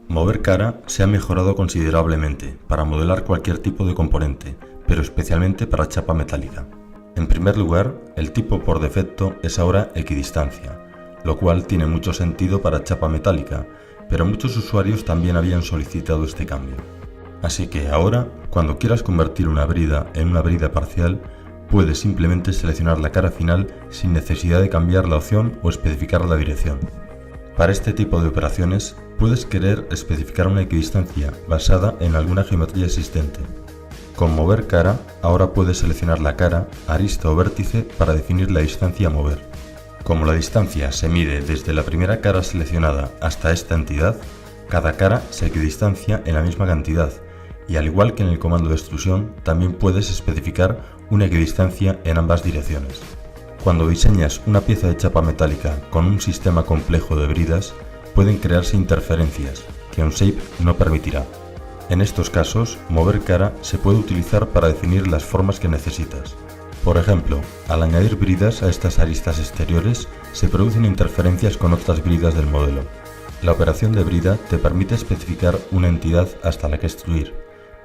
Mover cara se ha mejorado considerablemente para modelar cualquier tipo de componente, pero especialmente para chapa metálica. En primer lugar, el tipo por defecto es ahora equidistancia, lo cual tiene mucho sentido para chapa metálica, pero muchos usuarios también habían solicitado este cambio. Así que ahora, cuando quieras convertir una brida en una brida parcial, puedes simplemente seleccionar la cara final sin necesidad de cambiar la opción o especificar la dirección. Para este tipo de operaciones, puedes querer especificar una equidistancia basada en alguna geometría existente. Con mover cara, ahora puedes seleccionar la cara, arista o vértice para definir la distancia a mover. Como la distancia se mide desde la primera cara seleccionada hasta esta entidad, cada cara se equidistancia en la misma cantidad, y al igual que en el comando de extrusión, también puedes especificar una equidistancia en ambas direcciones. Cuando diseñas una pieza de chapa metálica con un sistema complejo de bridas, pueden crearse interferencias que OnShape no permitirá. En estos casos, mover cara se puede utilizar para definir las formas que necesitas. Por ejemplo, al añadir bridas a estas aristas exteriores, se producen interferencias con otras bridas del modelo. La operación de brida te permite especificar una entidad hasta la que extruir,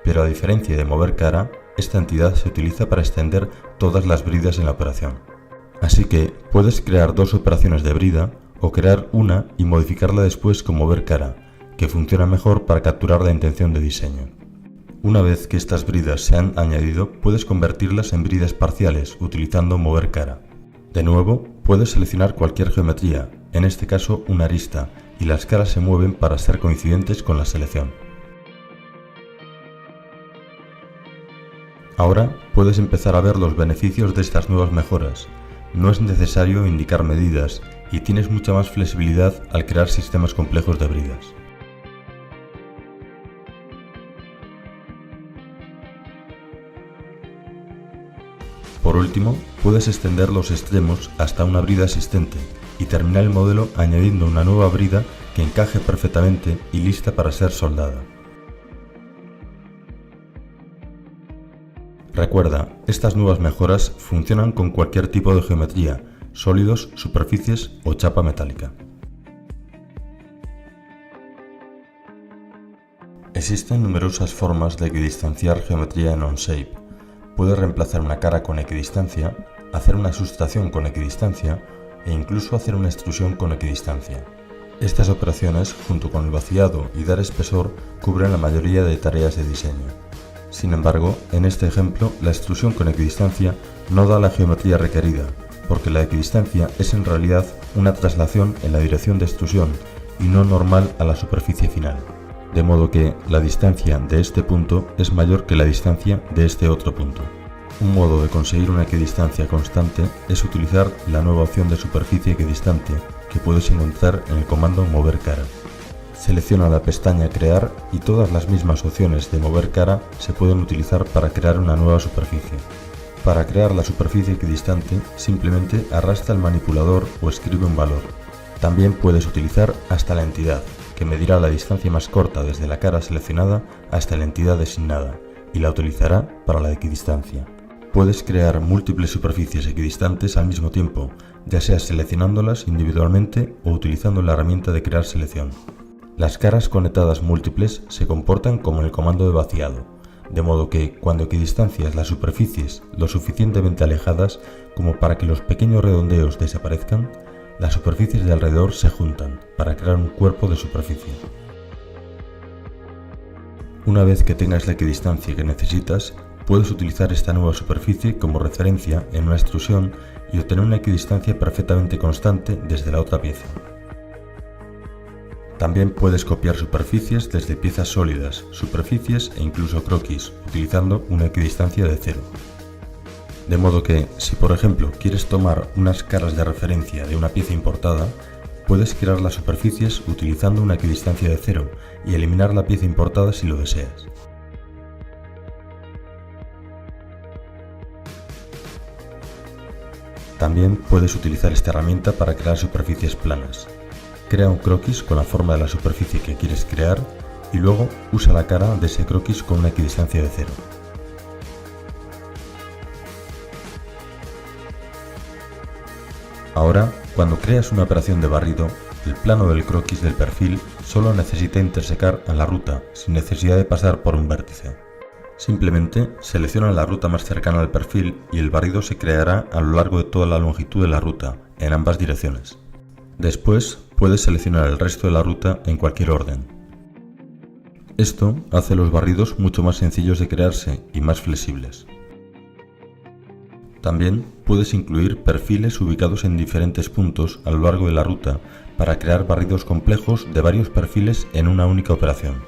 pero a diferencia de mover cara, esta entidad se utiliza para extender todas las bridas en la operación. Así que puedes crear dos operaciones de brida o crear una y modificarla después con mover cara, que funciona mejor para capturar la intención de diseño. Una vez que estas bridas se han añadido, puedes convertirlas en bridas parciales utilizando mover cara. De nuevo, puedes seleccionar cualquier geometría, en este caso una arista, y las caras se mueven para ser coincidentes con la selección. Ahora puedes empezar a ver los beneficios de estas nuevas mejoras. No es necesario indicar medidas y tienes mucha más flexibilidad al crear sistemas complejos de bridas. Por último, puedes extender los extremos hasta una brida existente y terminar el modelo añadiendo una nueva brida que encaje perfectamente y lista para ser soldada. Recuerda, estas nuevas mejoras funcionan con cualquier tipo de geometría, sólidos, superficies o chapa metálica. Existen numerosas formas de equidistanciar geometría en OnShape. Puedes reemplazar una cara con equidistancia, hacer una sustracción con equidistancia e incluso hacer una extrusión con equidistancia. Estas operaciones, junto con el vaciado y dar espesor, cubren la mayoría de tareas de diseño. Sin embargo, en este ejemplo, la extrusión con equidistancia no da la geometría requerida, porque la equidistancia es en realidad una traslación en la dirección de extrusión y no normal a la superficie final. De modo que la distancia de este punto es mayor que la distancia de este otro punto. Un modo de conseguir una equidistancia constante es utilizar la nueva opción de superficie equidistante que puedes encontrar en el comando mover cara. Selecciona la pestaña Crear y todas las mismas opciones de mover cara se pueden utilizar para crear una nueva superficie. Para crear la superficie equidistante, simplemente arrastra el manipulador o escribe un valor. También puedes utilizar hasta la entidad, que medirá la distancia más corta desde la cara seleccionada hasta la entidad designada, y la utilizará para la equidistancia. Puedes crear múltiples superficies equidistantes al mismo tiempo, ya sea seleccionándolas individualmente o utilizando la herramienta de crear selección. Las caras conectadas múltiples se comportan como en el comando de vaciado, de modo que cuando equidistancias las superficies lo suficientemente alejadas como para que los pequeños redondeos desaparezcan, las superficies de alrededor se juntan para crear un cuerpo de superficie. Una vez que tengas la equidistancia que necesitas, puedes utilizar esta nueva superficie como referencia en una extrusión y obtener una equidistancia perfectamente constante desde la otra pieza. También puedes copiar superficies desde piezas sólidas, superficies e incluso croquis, utilizando una equidistancia de cero. De modo que, si por ejemplo quieres tomar unas caras de referencia de una pieza importada, puedes crear las superficies utilizando una equidistancia de cero y eliminar la pieza importada si lo deseas. También puedes utilizar esta herramienta para crear superficies planas. Crea un croquis con la forma de la superficie que quieres crear y luego usa la cara de ese croquis con una equidistancia de cero. Ahora, cuando creas una operación de barrido, El plano del croquis del perfil solo necesita intersecar a la ruta sin necesidad de pasar por un vértice. Simplemente selecciona la ruta más cercana al perfil y el barrido se creará a lo largo de toda la longitud de la ruta, en ambas direcciones. Después puedes seleccionar el resto de la ruta en cualquier orden. Esto hace los barridos mucho más sencillos de crearse y más flexibles. También puedes incluir perfiles ubicados en diferentes puntos a lo largo de la ruta para crear barridos complejos de varios perfiles en una única operación.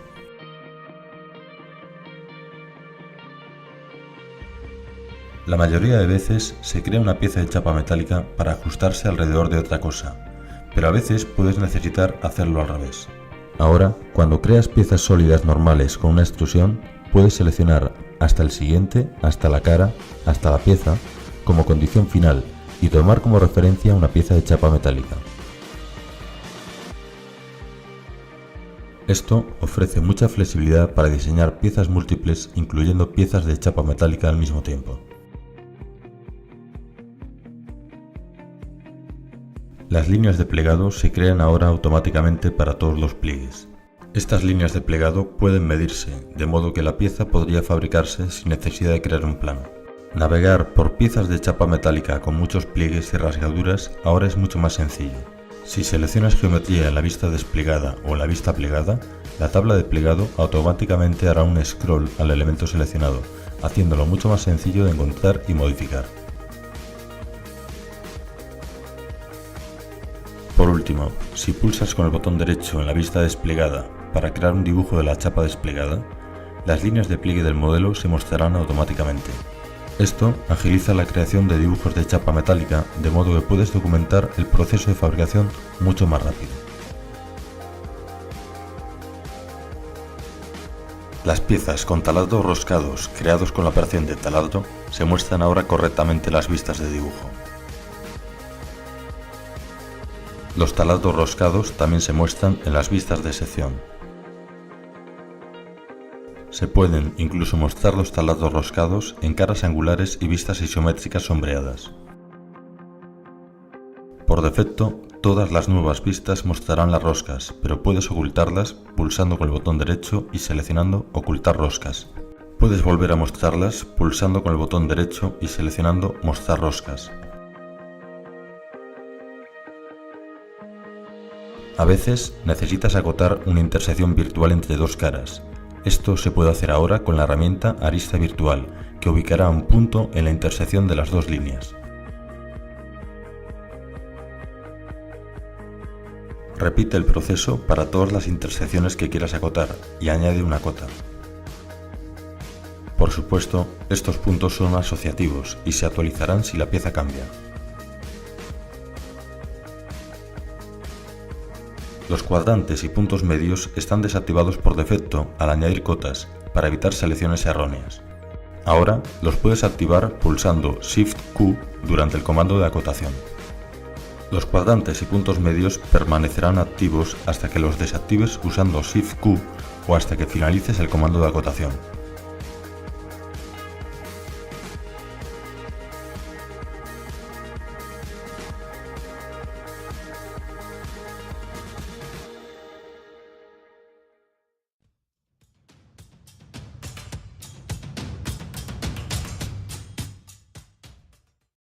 La mayoría de veces se crea una pieza de chapa metálica para ajustarse alrededor de otra cosa, pero a veces puedes necesitar hacerlo al revés. Ahora, cuando creas piezas sólidas normales con una extrusión, puedes seleccionar hasta el siguiente, hasta la cara, hasta la pieza, como condición final y tomar como referencia una pieza de chapa metálica. Esto ofrece mucha flexibilidad para diseñar piezas múltiples, incluyendo piezas de chapa metálica al mismo tiempo. Las líneas de plegado se crean ahora automáticamente para todos los pliegues. Estas líneas de plegado pueden medirse, de modo que la pieza podría fabricarse sin necesidad de crear un plano. Navegar por piezas de chapa metálica con muchos pliegues y rasgaduras ahora es mucho más sencillo. Si seleccionas geometría en la vista desplegada o en la vista plegada, la tabla de plegado automáticamente hará un scroll al elemento seleccionado, haciéndolo mucho más sencillo de encontrar y modificar. Por último, si pulsas con el botón derecho en la vista desplegada para crear un dibujo de la chapa desplegada, las líneas de pliegue del modelo se mostrarán automáticamente. Esto agiliza la creación de dibujos de chapa metálica, de modo que puedes documentar el proceso de fabricación mucho más rápido. Las piezas con taladros roscados creados con la operación de taladro se muestran ahora correctamente en las vistas de dibujo. Los taladros roscados también se muestran en las vistas de sección. Se pueden incluso mostrar los taladros roscados en caras angulares y vistas isométricas sombreadas. Por defecto, todas las nuevas vistas mostrarán las roscas, pero puedes ocultarlas pulsando con el botón derecho y seleccionando Ocultar roscas. Puedes volver a mostrarlas pulsando con el botón derecho y seleccionando Mostrar roscas. A veces necesitas acotar una intersección virtual entre dos caras. Esto se puede hacer ahora con la herramienta Arista Virtual, que ubicará un punto en la intersección de las dos líneas. Repite el proceso para todas las intersecciones que quieras acotar y añade una cota. Por supuesto, estos puntos son asociativos y se actualizarán si la pieza cambia. Los cuadrantes y puntos medios están desactivados por defecto al añadir cotas para evitar selecciones erróneas. Ahora los puedes activar pulsando Shift-Q durante el comando de acotación. Los cuadrantes y puntos medios permanecerán activos hasta que los desactives usando Shift-Q o hasta que finalices el comando de acotación.